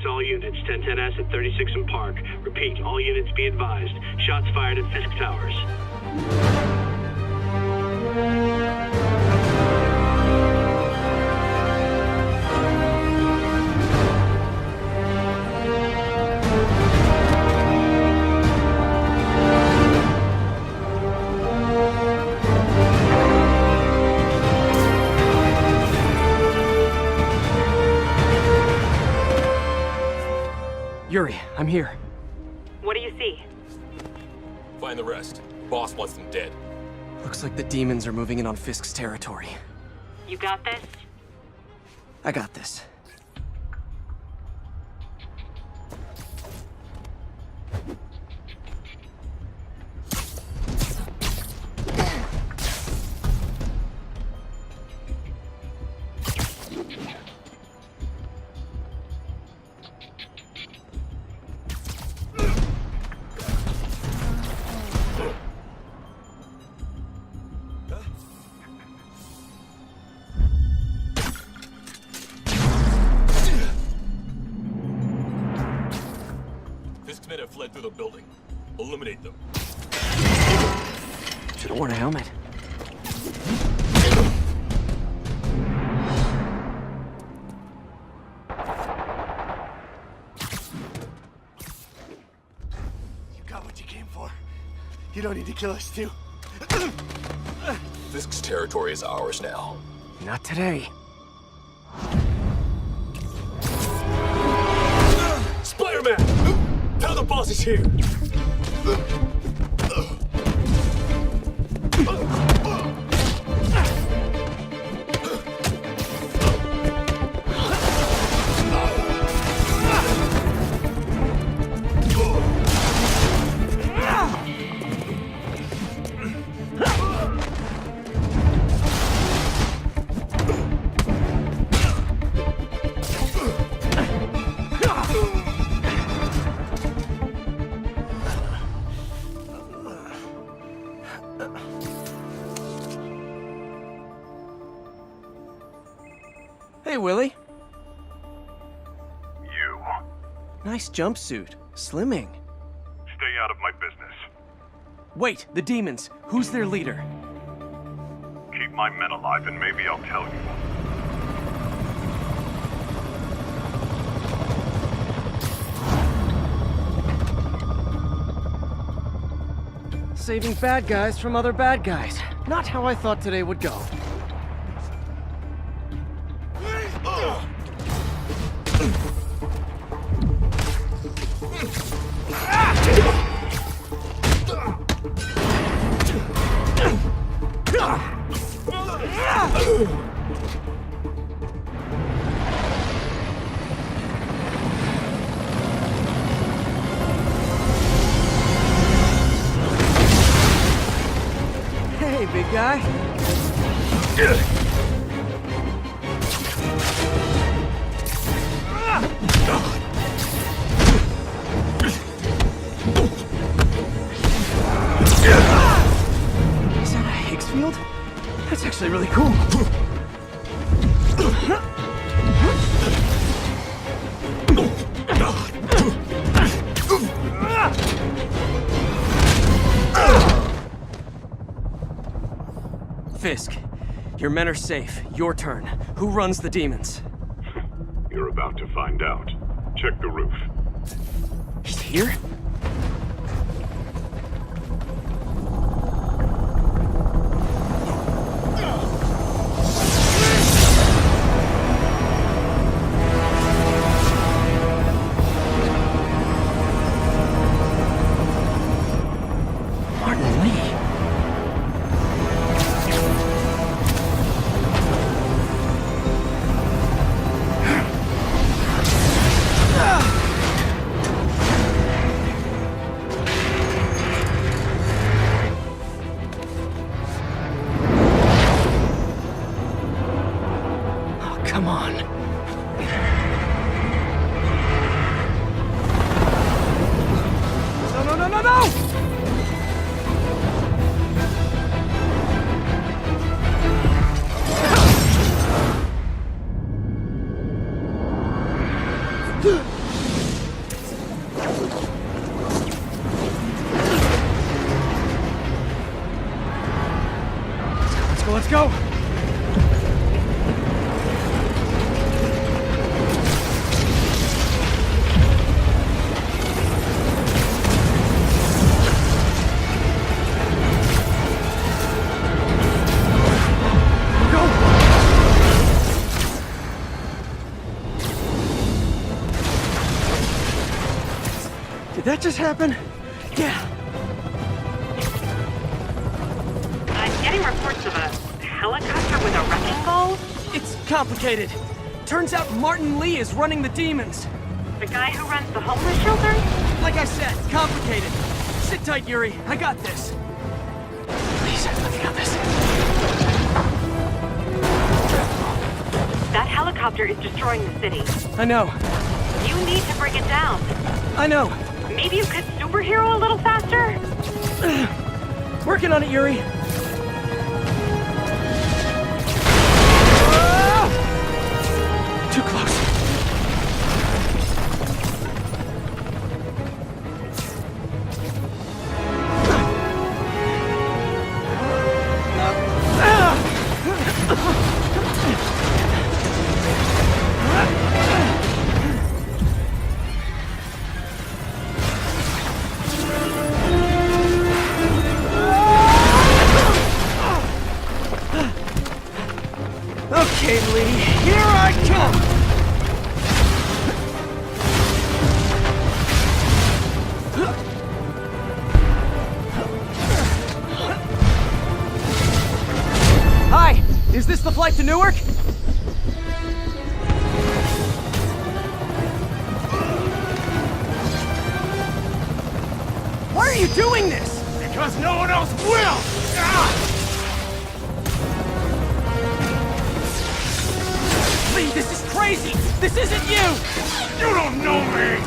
all units, 1010S at 36 and Park. Repeat, all units be advised. Shots fired at Fisk Towers. Yuri, I'm here. What do you see? Find the rest. Boss wants them dead. Looks like the demons are moving in on Fisk's territory. You got this? I got this. Fisk's men have fled through the building. Eliminate them. Should have worn a helmet. You got what you came for. You don't need to kill us too. Fisk's territory is ours now. Not today. Spider-Man! Tell the boss is here! Hey, Willie. You. Nice jumpsuit. Slimming. Stay out of my business. Wait, the demons. Who's their leader? Keep my men alive and maybe I'll tell you. Saving bad guys from other bad guys. Not how I thought today would go. Hey, big guy. Is that a Higgs field? That's actually really cool. Fisk, your men are safe. Your turn. Who runs the demons? You're about to find out. Check the roof. He's here? Martin Lee. Let's go! Did that just happen? Yeah. I'm getting reports of a helicopter with a wrecking ball. It's complicated. Turns out Martin Lee is running the demons. The guy who runs the homeless shelter? Like I said, complicated. Sit tight, Yuri. I got this. Please, I got this. That helicopter is destroying the city. I know. You need to bring it down. I know. Maybe you could superhero a little faster? Working on it, Yuri. Too close. Okay, Lee, here I come! Hi, is this the flight to Newark? Why are you doing this? Because no one else will! Lee, this is crazy! This isn't you! You don't know me!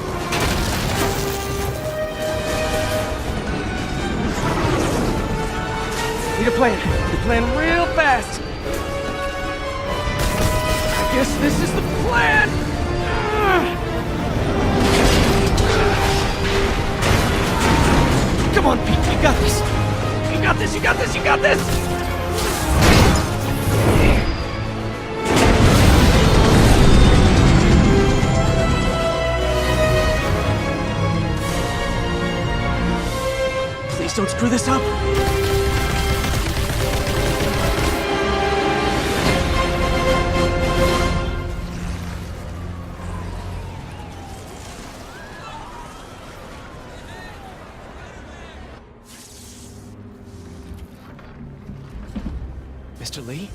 Need a plan. Need a plan real fast. I guess this is the plan! Come on, Pete, you got this! You got this, you got this, you got this! Please don't screw this up! Mr. Lee?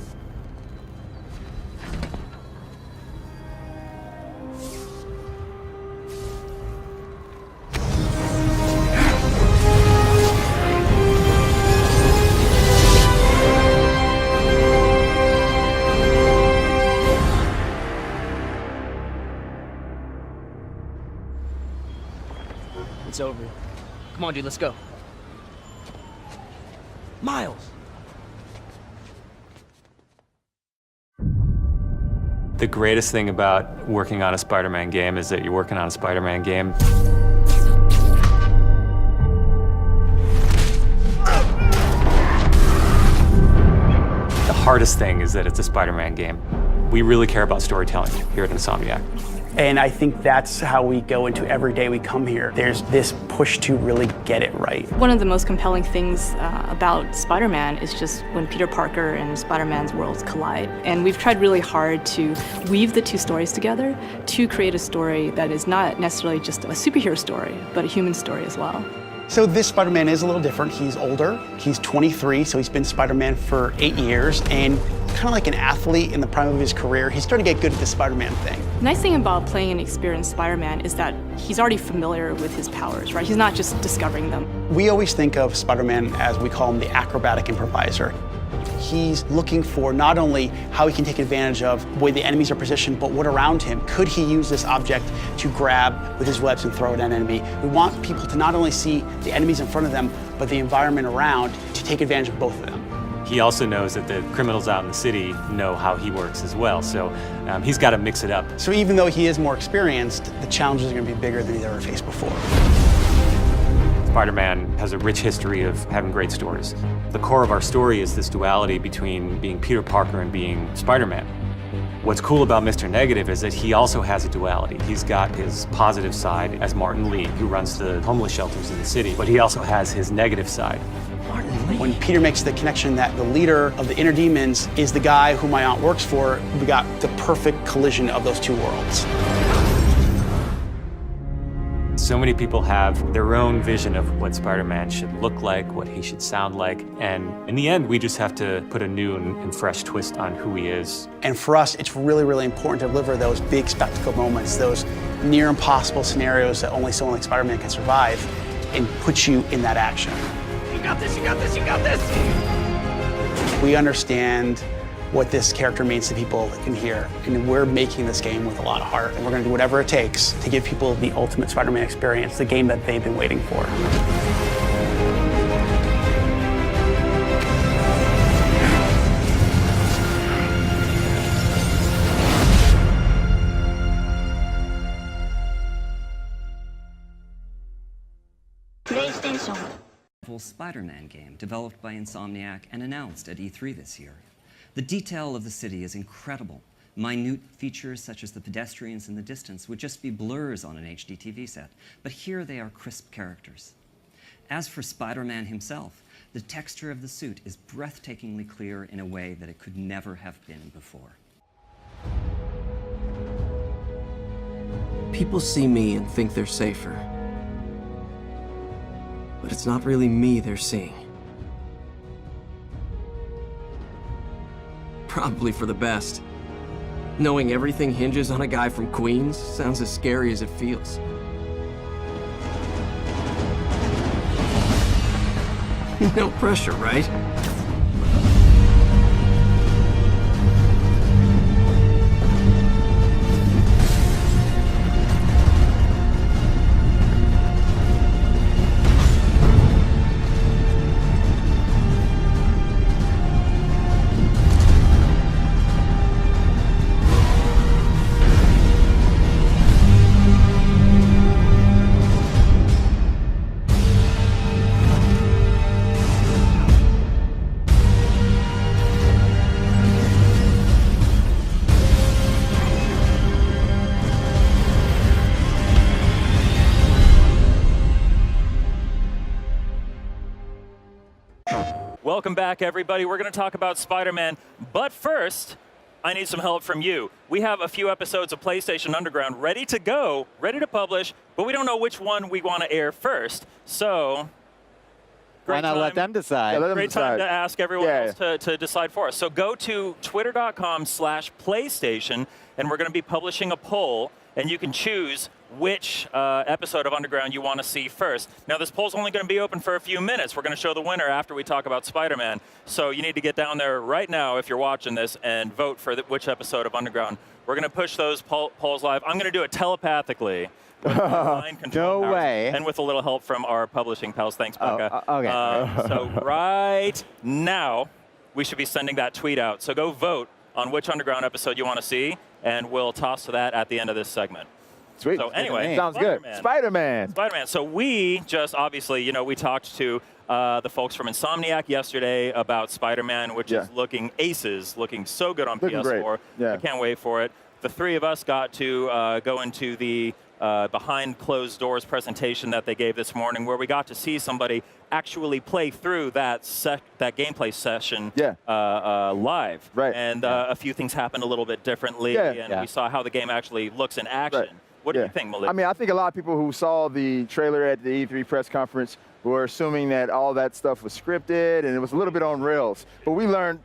It's over. Come on, dude, let's go. Miles! The greatest thing about working on a Spider-Man game is that you're working on a Spider-Man game. The hardest thing is that it's a Spider-Man game. We really care about storytelling here at Insomniac. And I think that's how we go into every day we come here. There's this push to really get it right. One of the most compelling things about Spider-Man is just when Peter Parker and Spider-Man's worlds collide. And we've tried really hard to weave the two stories together to create a story that is not necessarily just a superhero story, but a human story as well. So this Spider-Man is a little different. He's older, he's 23, so he's been Spider-Man for 8 years, and kind of like an athlete in the prime of his career, he's starting to get good at the Spider-Man thing. The nice thing about playing an experienced Spider-Man is that he's already familiar with his powers, right? He's not just discovering them. We always think of Spider-Man as, we call him, the acrobatic improviser. He's looking for not only how he can take advantage of where the enemies are positioned, but what around him. Could he use this object to grab with his webs and throw at an enemy? We want people to not only see the enemies in front of them, but the environment around, to take advantage of both of them. He also knows that the criminals out in the city know how he works as well, so he's got to mix it up. So even though he is more experienced, the challenges are going to be bigger than he's ever faced before. Spider-Man has a rich history of having great stories. The core of our story is this duality between being Peter Parker and being Spider-Man. What's cool about Mr. Negative is that he also has a duality. He's got his positive side as Martin Lee, who runs the homeless shelters in the city, but he also has his negative side. When Peter makes the connection that the leader of the inner demons is the guy who my aunt works for, we got the perfect collision of those two worlds. So many people have their own vision of what Spider-Man should look like, what he should sound like, and in the end, we just have to put a new and fresh twist on who he is. And for us, it's really, really important to deliver those big spectacle moments, those near impossible scenarios that only someone like Spider-Man can survive, and put you in that action. You got this, you got this, you got this! We understand what this character means to people in here, and we're making this game with a lot of heart, and we're going to do whatever it takes to give people the ultimate Spider-Man experience, the game that they've been waiting for. Spider-Man game developed by Insomniac and announced at E3 this year. The detail of the city is incredible. Minute features such as the pedestrians in the distance would just be blurs on an HD TV set, but here they are crisp characters. As for Spider-Man himself, the texture of the suit is breathtakingly clear in a way that it could never have been before. People see me and think they're safer. But it's not really me they're seeing. Probably for the best. Knowing everything hinges on a guy from Queens sounds as scary as it feels. No pressure, right? Welcome back, everybody. We're going to talk about Spider-Man, but first, I need some help from you. We have a few episodes of PlayStation Underground ready to go, ready to publish, but we don't know which one we want to air first. So, why not let them decide? Yeah, let them great decide. Time to ask everyone else to decide for us. So go to twitter.com/PlayStation, and we're going to be publishing a poll, and you can choose which episode of Underground you want to see first. Now, this poll's only going to be open for a few minutes. We're going to show the winner after we talk about Spider-Man. So you need to get down there right now if you're watching this and vote for which episode of Underground. We're going to push those polls live. I'm going to do it telepathically. No way. And with a little help from our publishing pals. Thanks, Becca. Okay. So right now, we should be sending that tweet out. So go vote on which Underground episode you want to see, and we'll toss to that at the end of this segment. Sweet. So anyway, sounds good. Spider-Man. Spider-Man. So we just obviously, you know, we talked to the folks from Insomniac yesterday about Spider-Man, which is looking aces, looking so good on PS4. Yeah. I can't wait for it. The three of us got to go into the behind closed doors presentation that they gave this morning, where we got to see somebody actually play through that gameplay session live. Right. And a few things happened a little bit differently, and we saw how the game actually looks in action. Right. What do you think, Malik? I mean, I think a lot of people who saw the trailer at the E3 press conference were assuming that all that stuff was scripted and it was a little bit on rails. But we learned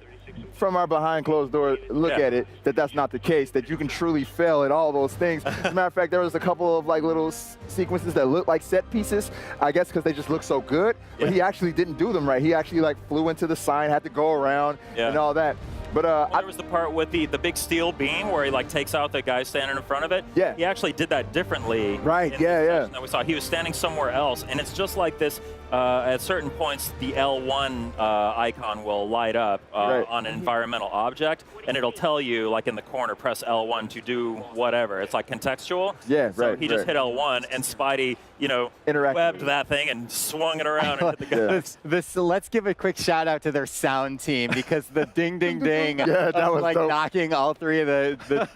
from our behind closed door look at it that that's not the case, that you can truly fail at all those things. As a matter of fact, there was a couple of like little sequences that looked like set pieces, I guess because they just look so good, but he actually didn't do them right. He actually like flew into the sign, had to go around and all that. But there was the part with the big steel beam where he like takes out the guy standing in front of it. Yeah. He actually did that differently. Right. In the session that we saw. He was standing somewhere else, and it's just like this. At certain points, the L1 icon will light up on an environmental object, and it'll tell you, like in the corner, press L1 to do whatever. It's like contextual. Yeah, so right. he just hit L1, and Spidey, webbed that thing and swung it around and hit the guy. Let's give a quick shout out to their sound team, because the ding ding ding that was like dope. knocking all three of the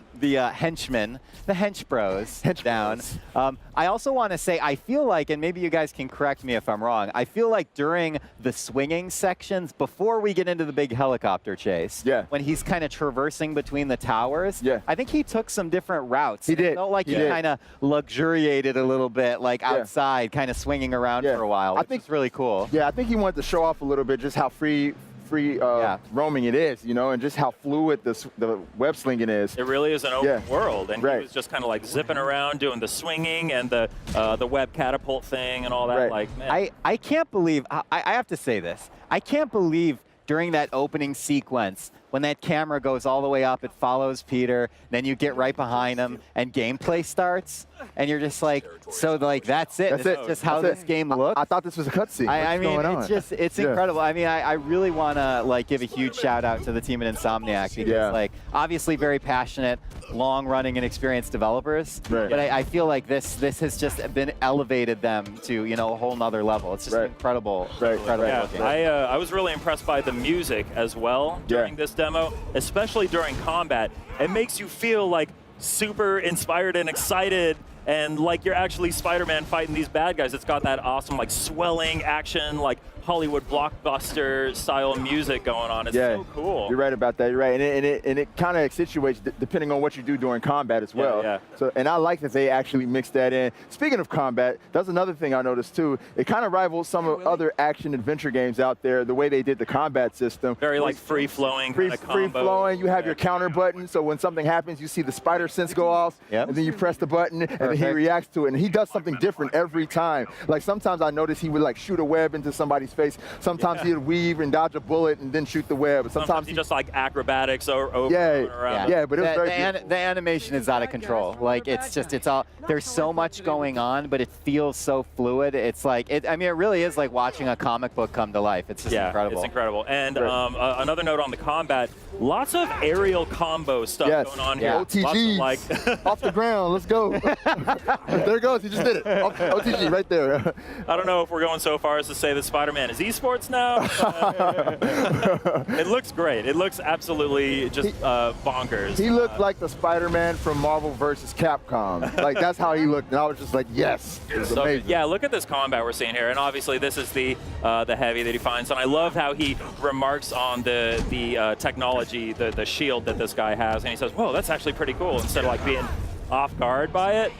henchmen, the hench bros down. I also want to say, I feel like, and maybe you guys can correct me if I'm wrong, I feel like during the swinging sections, before we get into the big helicopter chase, when he's kind of traversing between the towers, I think he took some different routes. He did. It felt like he kind of luxuriated a little bit, like outside, kind of swinging around for a while, which is really cool. Yeah, I think he wanted to show off a little bit just how free roaming it is, and just how fluid the web slinging is. It really is an open world, and he was just kind of like zipping around, doing the swinging and the web catapult thing and all that. Like, man. I can't believe, I have to say this, I can't believe during that opening sequence, when that camera goes all the way up, it follows Peter, then you get right behind him, and gameplay starts, and you're just like, so like that's it. This is just how this game looks. I thought this was a cutscene. I mean, it's incredible. I mean, I really want to like give a huge shout out to the team at Insomniac, because like obviously very passionate, long-running and experienced developers, but I feel like this has just been elevated them to a whole nother level. It's just incredible, incredible looking. I was really impressed by the music as well during this demo, especially during combat. It makes you feel like super inspired and excited, and like you're actually Spider-Man fighting these bad guys. It's got that awesome like swelling action, like Hollywood blockbuster style music going on. It's so cool. You're right about that. You're right, and it kind of situates depending on what you do during combat as well. So, and I like that they actually mixed that in. Speaking of combat, that's another thing I noticed too. It kind of rivals some of other action adventure games out there. The way they did the combat system. Very like free flowing. Free flowing. You have your counter button, so when something happens, you see the spider sense go off, and then you press the button, and then he reacts to it. And he does something different every time. Like sometimes I noticed he would like shoot a web into somebody's face. Sometimes he'd weave and dodge a bullet and then shoot the web. Sometimes he just like acrobatics over and around. Yeah, but it was very the animation is out of control. Like it's all, there's so much going on, but it feels so fluid. It's like, I mean, it really is like watching a comic book come to life. It's just incredible. It's incredible. And another note on the combat, lots of aerial combo stuff going on here. OTGs, like off the ground, let's go. There it goes, he just did it. OTG right there. I don't know if we're going so far as to say that Spider-Man is esports now. It looks great. It looks absolutely just bonkers. He looked like the Spider-Man from Marvel vs. Capcom. Like that's how he looked, and I was just like, yes, it's amazing. Yeah, look at this combat we're seeing here, and obviously this is the heavy that he finds, and I love how he remarks on the technology, the shield that this guy has, and he says, "Whoa, that's actually pretty cool." Instead of like being off guard by it.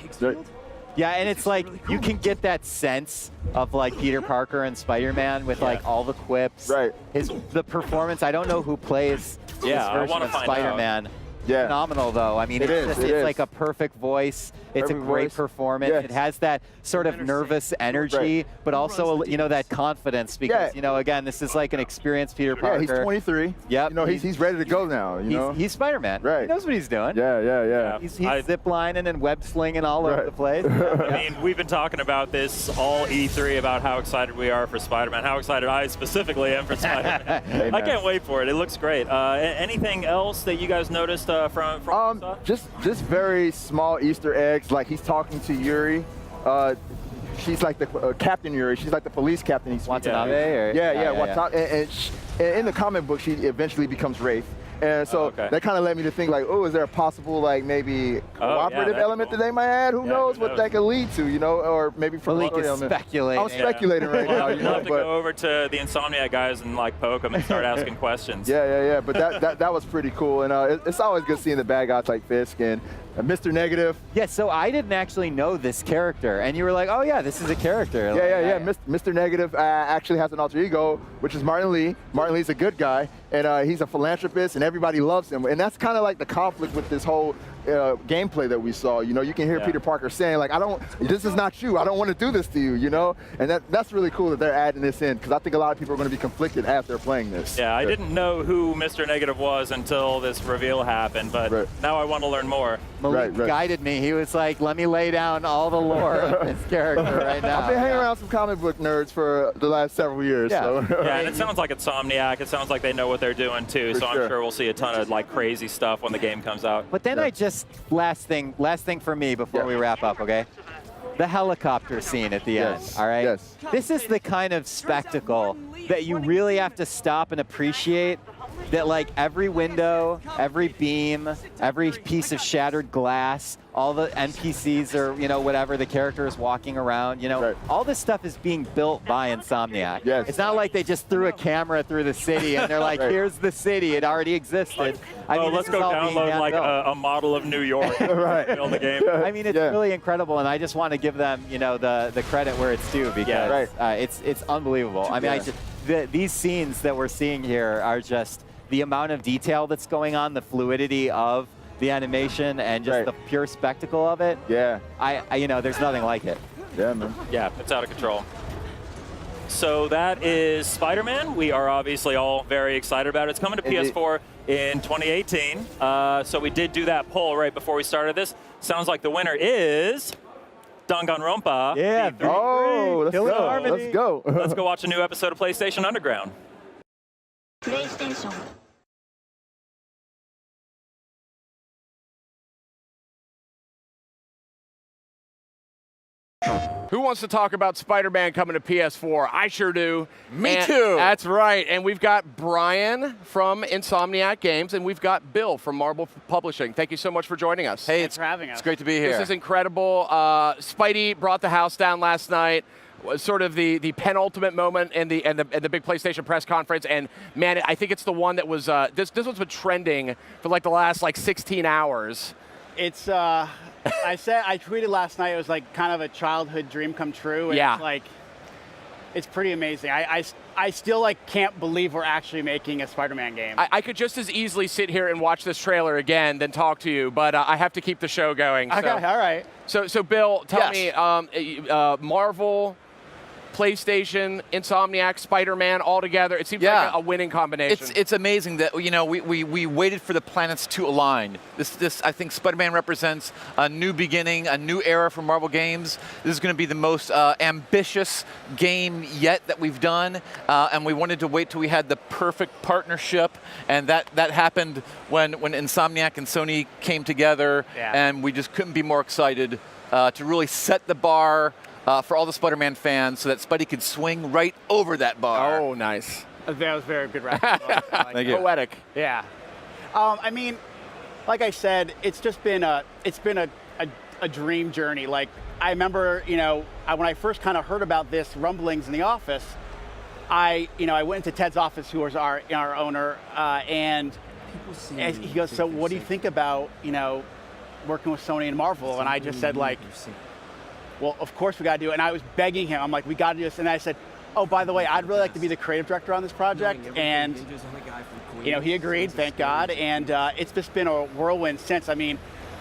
Yeah, and it's like you can get that sense of like Peter Parker and Spider-Man with like all the quips. The performance. I don't know who plays this version of Spider-Man. Phenomenal though. I mean, it's like a perfect voice. It's a great performance. It has that sort of nervous energy, but also that confidence, because again, this is like an experienced Peter Parker. Yeah, he's 23. Yep. He's ready to go now. He's Spider-Man. He knows what he's doing. Yeah. He's zip-lining and web-slinging all over the place. I mean, we've been talking about this all E3 about how excited we are for Spider-Man, how excited I specifically am for Spider-Man. I can't wait for it. It looks great. Anything else that you guys noticed from just very small Easter eggs, like he's talking to Yuri. She's like the Captain Yuri. She's like the police captain. Watanabe? And in the comic book, she eventually becomes Wraith. And so that kind of led me to think like, oh, is there a possible like maybe cooperative element that they might add? Who knows what that could lead to, or maybe from Malik is speculating. I'm speculating right now. We'll have to go over to the Insomniac guys and like poke them and start asking questions. Yeah. But that was pretty cool, and it's always good seeing the bad guys like Fisk and Mr. Negative. Yeah, so I didn't actually know this character, and you were like, oh yeah, this is a character. Yeah. Mr. Negative actually has an alter ego, which is Martin Lee. Martin Lee's a good guy, and he's a philanthropist, and everybody loves him. And that's kind of like the conflict with this whole gameplay that we saw. You know, you can hear Peter Parker saying, like, this is not you. I don't want to do this to you, you know? And that's really cool that they're adding this in, because I think a lot of people are going to be conflicted as they're playing this. Yeah, I didn't know who Mr. Negative was until this reveal happened, but now I want to learn more. Malik guided me. He was like, let me lay down all the lore of this character right now. I've been hanging around some comic book nerds for the last several years. Yeah, so. Yeah, and it sounds like Insomniac. It sounds like they know what they're doing too. So I'm sure we'll see a ton of like crazy stuff when the game comes out. But then last thing for me before we wrap up, okay? The helicopter scene at the end, all right? Yes. This is the kind of spectacle that you really have to stop and appreciate. That like every window, every beam, every piece of shattered glass, all the NPCs or, you know, whatever the character is walking around, you know, all this stuff is being built by Insomniac. Yes. It's not like they just threw a camera through the city and they're like, here's the city, it already existed. I mean, let's go download like a model of New York and build the game. I mean, it's really incredible, and I just want to give them, you know, the credit where it's due, because it's unbelievable. I mean, these scenes that we're seeing here are just the amount of detail that's going on, the fluidity of the animation, and just the pure spectacle of it. Yeah. You know, there's nothing like it. Yeah, man. Yeah, it's out of control. So that is Spider-Man. We are obviously all very excited about it. It's coming to PS4 in 2018. So we did do that poll right before we started this. Sounds like the winner is Danganronpa. Yeah. Let's go. Let's go. Let's go watch a new episode of PlayStation Underground. PlayStation. Who wants to talk about Spider-Man coming to PS4? I sure do. Me too. That's right. And we've got Brian from Insomniac Games, and we've got Bill from Marvel Publishing. Thank you so much for joining us. Hey, Thanks for having us. It's great to be here. This is incredible. Spidey brought the house down last night. Was sort of the penultimate moment in the big PlayStation press conference, and man, I think it's the one that was this one's been trending for like the last 16 hours. It's I tweeted last night, it was like kind of a childhood dream come true. And it's like, it's pretty amazing. I still can't believe we're actually making a Spider-Man game. I could just as easily sit here and watch this trailer again than talk to you, but I have to keep the show going. Okay, all right. So Bill, tell me, Marvel, PlayStation, Insomniac, Spider-Man, all together. It seems like a winning combination. It's amazing that, you know, we waited for the planets to align. This I think Spider-Man represents a new beginning, a new era for Marvel games. This is going to be the most ambitious game yet that we've done, and we wanted to wait till we had the perfect partnership, and that happened when Insomniac and Sony came together, and we just couldn't be more excited to really set the bar for all the Spider-Man fans, so that Spidey could swing right over that bar. Oh, nice. That was very good rap. Thank you. Poetic. Yeah. I mean, like I said, it's been a dream journey. Like, I remember, you know, when I first kind of heard about this rumblings in the office, I went into Ted's office, who was our owner, and he goes, so what do you think about, you know, working with Sony and Marvel? And I just said, like, well, of course we got to do it. And I was begging him. I'm like, we got to do this. And I said, oh, by the way, I'd really like to be the creative director on this project. And, you know, he agreed, thank God. And it's just been a whirlwind since. I mean,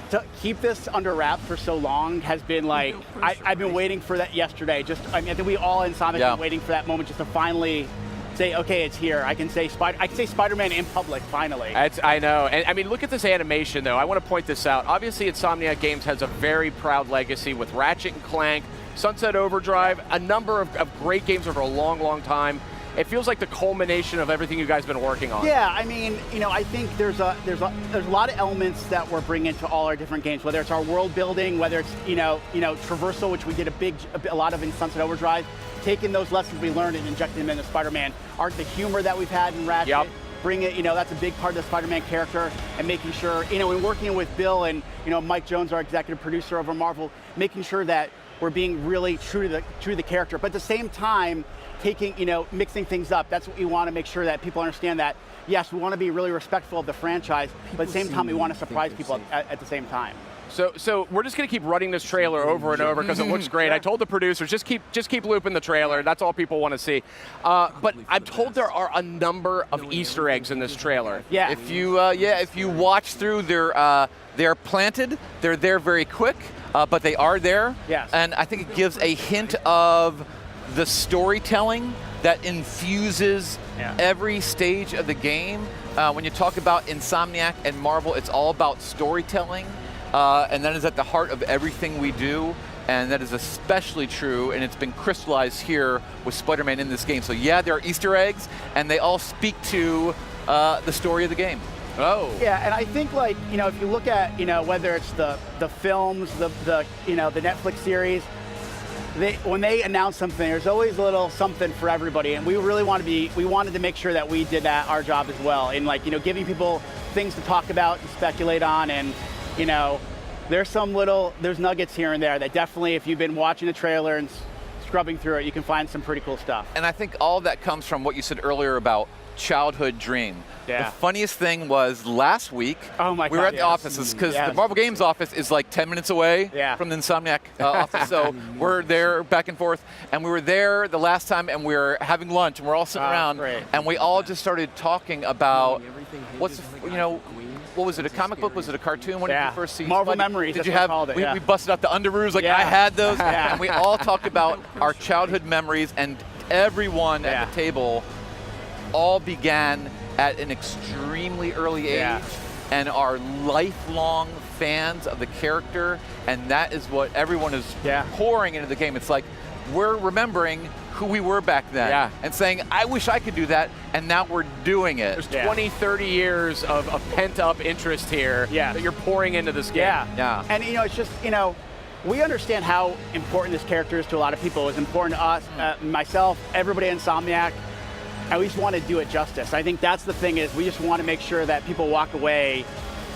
to keep this under wraps for so long has been like, I've been waiting for that yesterday. I think we all in Sonic have been waiting for that moment just to finally say, okay, it's here. I can say Spider-Man in public, finally. I know. And I mean, look at this animation, though. I want to point this out. Obviously, Insomniac Games has a very proud legacy with Ratchet & Clank, Sunset Overdrive, a number of great games over a long, long time. It feels like the culmination of everything you guys have been working on. Yeah, I mean, you know, I think there's a lot of elements that we're bringing to all our different games, whether it's our world building, whether it's, you know, traversal, which we did a lot of in Sunset Overdrive, taking those lessons we learned and injecting them into Spider-Man. The humor that we've had in Ratchet, bring it, you know, that's a big part of the Spider-Man character, and making sure, you know, and working with Bill and, you know, Mike Jones, our executive producer over Marvel, making sure that we're being really true to the character, but at the same time, mixing things up. That's what we want to make sure that people understand that, yes, we want to be really respectful of the franchise, but at the same time, we want to surprise people at the same time. So we're just going to keep running this trailer over and over because it looks great. I told the producers, just keep looping the trailer. That's all people want to see. But I'm told there are a number of Easter eggs in this trailer. Yeah. If you watch through their They're planted, they're there very quick, but they are there. Yes. And I think it gives a hint of the storytelling that infuses every stage of the game. When you talk about Insomniac and Marvel, it's all about storytelling, and that is at the heart of everything we do. And that is especially true, and it's been crystallized here with Spider-Man in this game. So yeah, there are Easter eggs, and they all speak to the story of the game. Oh. Yeah, and I think, like, you know, if you look at, you know, whether it's the films, the you know, the Netflix series, when they announce something, there's always a little something for everybody, and we really wanted to make sure that we did our job as well, in, like, you know, giving people things to talk about and speculate on, and, you know, there's nuggets here and there that definitely, if you've been watching the trailer and scrubbing through it, you can find some pretty cool stuff. And I think all of that comes from what you said earlier about childhood dream. Yeah. The funniest thing was last week, we were at the offices, because the Marvel Games office is like 10 minutes away from the Insomniac office, so we're there back and forth, and we were there the last time, and we were having lunch, and we're all sitting around, and we all just started talking about what was it, a comic book? Was it a cartoon? When did you first see Marvel Spidey? Memories, Did you that's have, what we called it, we busted out the underoos, like I had those, and we all talked about our childhood memories, and everyone at the table all began at an extremely early age and are lifelong fans of the character, and that is what everyone is pouring into the game. It's like we're remembering who we were back then and saying, I wish I could do that, and now we're doing it. There's 20, 30 years of pent-up interest here that you're pouring into this game. Yeah. And, you know, it's just, you know, we understand how important this character is to a lot of people. It's important to us, myself, everybody at Insomniac, and we just want to do it justice. I think that's the thing, is we just want to make sure that people walk away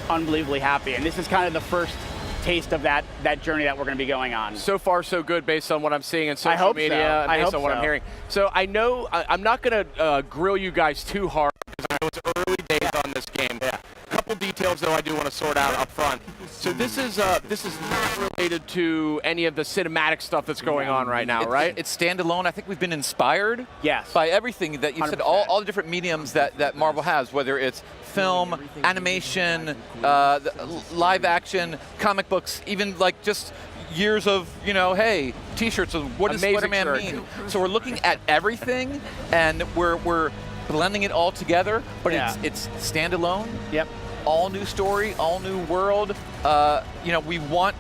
unbelievably happy. And this is kind of the first taste of that journey that we're going to be going on. So far, so good, based on what I'm seeing in social media, and based on what I'm hearing. So I know I'm not going to grill you guys too hard, because I know it's early days on this game. A couple details, though, I do want to sort out up front. So this is not related to any of the cinematic stuff that's going on right now, right? It's standalone. I think we've been inspired by everything that you 100%. Said, all the different mediums that Marvel has, whether it's film, animation, live action, comic books, even like just years of, you know, hey, t-shirts of what does Spider-Man mean? So we're looking at everything, and we're blending it all together, but it's standalone. Yep. All new story, all new world. You know, we want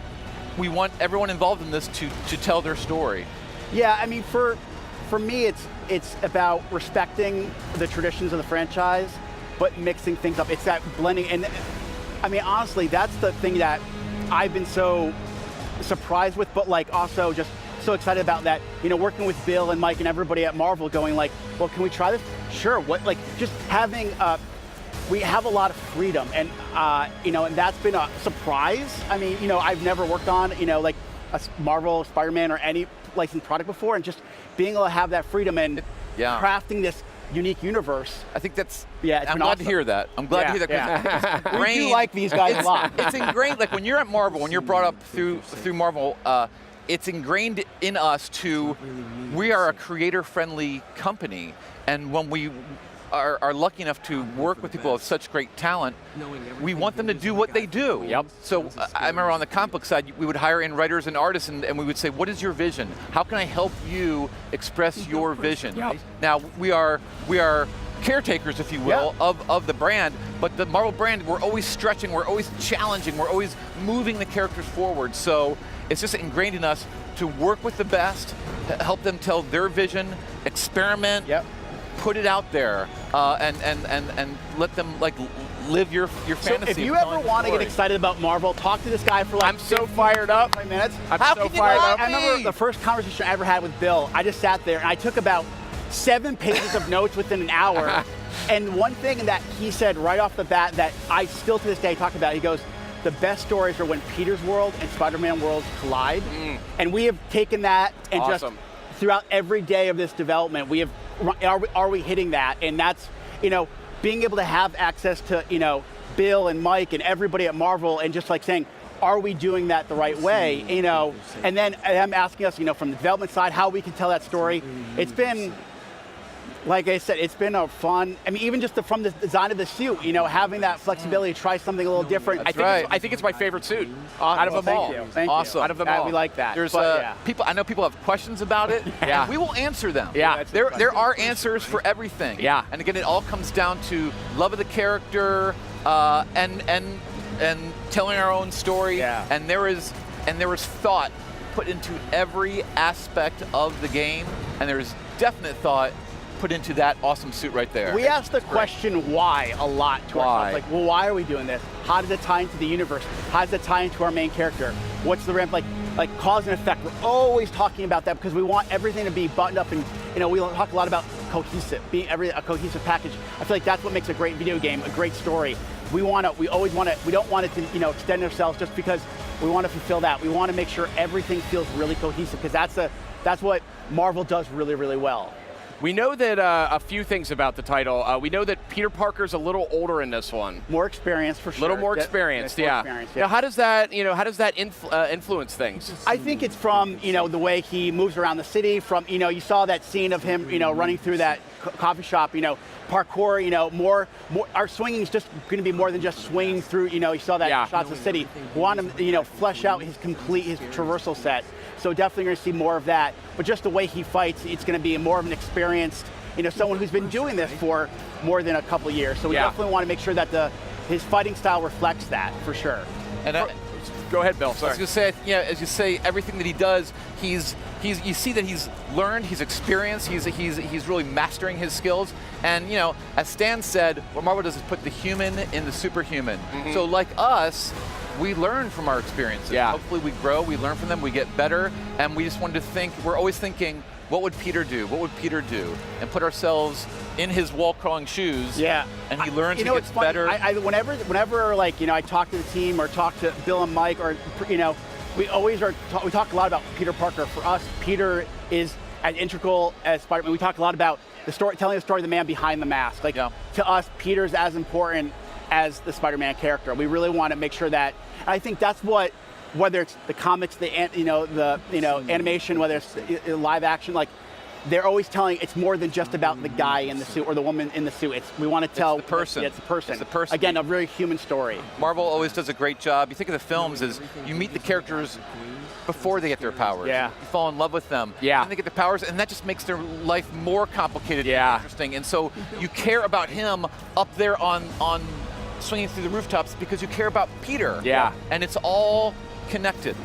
everyone involved in this to tell their story. Yeah, I mean, for me, it's about respecting the traditions of the franchise, but mixing things up. It's that blending, and I mean, honestly, that's the thing that I've been so surprised with, but like also just so excited about, that, you know, working with Bill and Mike and everybody at Marvel, going like, well, can we try this? Sure. What, like, just having we have a lot of freedom, and you know, and that's been a surprise. I mean, you know, I've never worked on, you know, like a Marvel, Spider-Man, or any licensed product before, and just being able to have that freedom and crafting this unique universe. I think that's, I'm glad to hear that. I'm glad to hear that, because we do like these guys a lot. It's ingrained, like when you're at Marvel, when you're brought up through Marvel, it's ingrained in us we are a creator-friendly company, and when we are lucky enough to work with people of such great talent, we want them to do what they do. So I remember on the comic book side, we would hire in writers and artists, and we would say, what is your vision? How can I help you express your vision? Now, we are caretakers, if you will, of the brand, but the Marvel brand, we're always stretching, we're always challenging, we're always moving the characters forward. So it's just ingrained in us to work with the best, help them tell their vision, experiment, put it out there, and let them like live your fantasy. So if you ever want to get excited about Marvel, talk to this guy for like I'm so fired up. 5 minutes. I'm so fired up. I remember the first conversation I ever had with Bill, I just sat there and I took about 7 pages of notes within an hour. And one thing that he said right off the bat that I still to this day talk about, he goes, the best stories are when Peter's world and Spider-Man worlds collide. And we have taken that and just throughout every day of this development, we have, are we hitting that? And that's, you know, being able to have access to, you know, Bill and Mike and everybody at Marvel, and just like saying, are we doing that the right way? You know, and then them asking us, you know, from the development side, how we can tell that story. It's been Like I said, it's been a fun. I mean, even just from the design of the suit, you know, having that flexibility to try something a little different. I think it's my favorite suit out of them all. Thank awesome. you. Out of them all. We like that. There's But, people. I know people have questions about it. Yeah. And we will answer them. Yeah. There are answers for everything. Yeah. And again, it all comes down to love of the character, and telling our own story. Yeah. And there is thought put into every aspect of the game, and there's definite thought put into that awesome suit right there. We ask the question why a lot to ourselves. Like, well, why are we doing this? How does it tie into the universe? How does it tie into our main character? What's the ramp like cause and effect? We're always talking about that because we want everything to be buttoned up, and you know, we talk a lot about cohesive, being a cohesive package. I feel like that's what makes a great video game, a great story. We always want it. We don't want it to, you know, extend ourselves just because we want to fulfill that. We want to make sure everything feels really cohesive because that's what Marvel does really, really well. We know that a few things about the title. We know that Peter Parker's a little older in this one. More experienced for sure. A little more experienced, yeah. Now, how does that, influence things? I think it's from, you know, the way he moves around the city. From, you know, you saw that scene of him, you know, running through that coffee shop. You know, parkour. You know, more. Our swinging is just going to be more than just swinging through. You know, you saw that shots of the city. We want him, you know, flesh out his traversal set. So definitely going to see more of that. But just the way he fights, it's going to be more of an experienced, you know, someone who's been doing this for more than a couple of years. So we definitely want to make sure that his fighting style reflects that for sure. And go ahead, Bill. Sorry. I was going to say, yeah, as you say, everything that he does, you see that he's learned, he's experienced, he's really mastering his skills. And you know, as Stan said, what Marvel does is put the human in the superhuman. Mm-hmm. So like us, we learn from our experiences. Yeah. Hopefully we grow, we learn from them, we get better, and we just wanted to think, we're always thinking, what would Peter do? What would Peter do? And put ourselves in his wall-crawling shoes. Yeah. And he learns, you he know, gets it's funny. better. Whenever like, you know, I talk to the team or talk to Bill and Mike, or, you know, we talk a lot about Peter Parker. For us, Peter is as integral as Spider-Man. We talk a lot about telling the story of the man behind the mask. Like, to us, Peter's as important as the Spider-Man character. We really want to make sure that, and I think that's what, whether it's the comics, the animation, whether it's live action, like they're always telling it's more than just about the guy in the suit or the woman in the suit. We want to tell the person. It's the person. It's the person. Again, a very human story. Marvel always does a great job. You think of the films as you meet the characters before they get their powers. Yeah. You fall in love with them. Yeah. And they get the powers, and that just makes their life more complicated and interesting. And so you care about him up there on swinging through the rooftops because you care about Peter. Yeah. And it's all connected.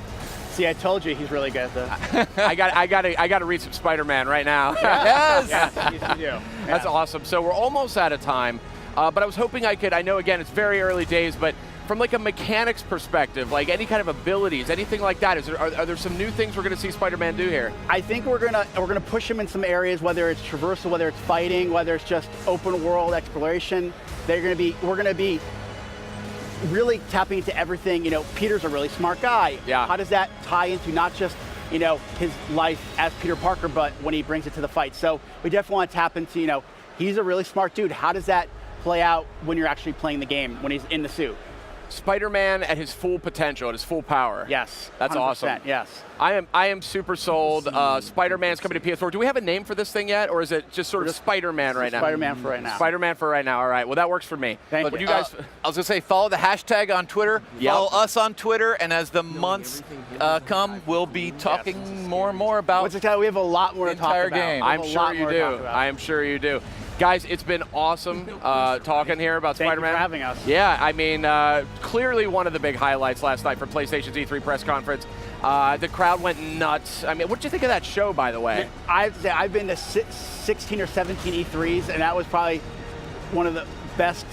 See, I told you he's really good at this. I got to read some Spider-Man right now. Yes. Yes, you do. That's awesome. So we're almost out of time, but I was hoping I know, again, it's very early days, but from like a mechanics perspective, like any kind of abilities, anything like that, are there some new things we're going to see Spider-Man do here? I think we're gonna push him in some areas, whether it's traversal, whether it's fighting, whether it's just open world exploration. We're gonna be really tapping into everything. You know, Peter's a really smart guy. Yeah. How does that tie into not just, you know, his life as Peter Parker, but when he brings it to the fight? So we definitely want to tap into, you know, he's a really smart dude. How does that play out when you're actually playing the game, when he's in the suit? Spider-Man at his full potential, at his full power. Yes. That's 100%, awesome. Yes. I am super sold. Spider-Man's coming to PS4. Do we have a name for this thing yet, or is it just sort of Spider-Man right now? Spider-Man for right now. Spider-Man for right now. All right. Well, that works for me. Thank you. you. Guys, I was going to say, follow the hashtag on Twitter. Yep. Follow us on Twitter, and as the months come, we'll be talking more and more about we have a lot more to talk about. Game. I'm sure you do. I am sure you do. Guys, it's been awesome talking here about Spider-Man. Thank you for having us. Yeah, I mean, clearly one of the big highlights last night from PlayStation's E3 press conference. The crowd went nuts. I mean, what did you think of that show, by the way? I've been to 16 or 17 E3s, and that was probably one of the best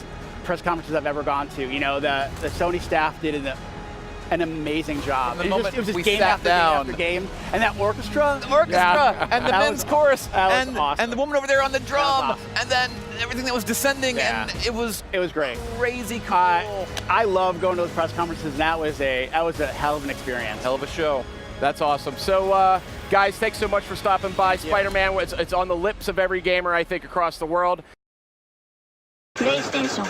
press conferences I've ever gone to. You know, the Sony staff did an amazing job. It was just game after game after game. And that orchestra. The orchestra and the men's chorus and awesome. and the woman over there on the drum awesome. and then everything that was descending and it was great. Crazy cool. I love going to those press conferences, and that was a hell of an experience. Hell of a show. That's awesome. So guys, thanks so much for stopping by. Spider-Man, it's on the lips of every gamer, I think, across the world. PlayStation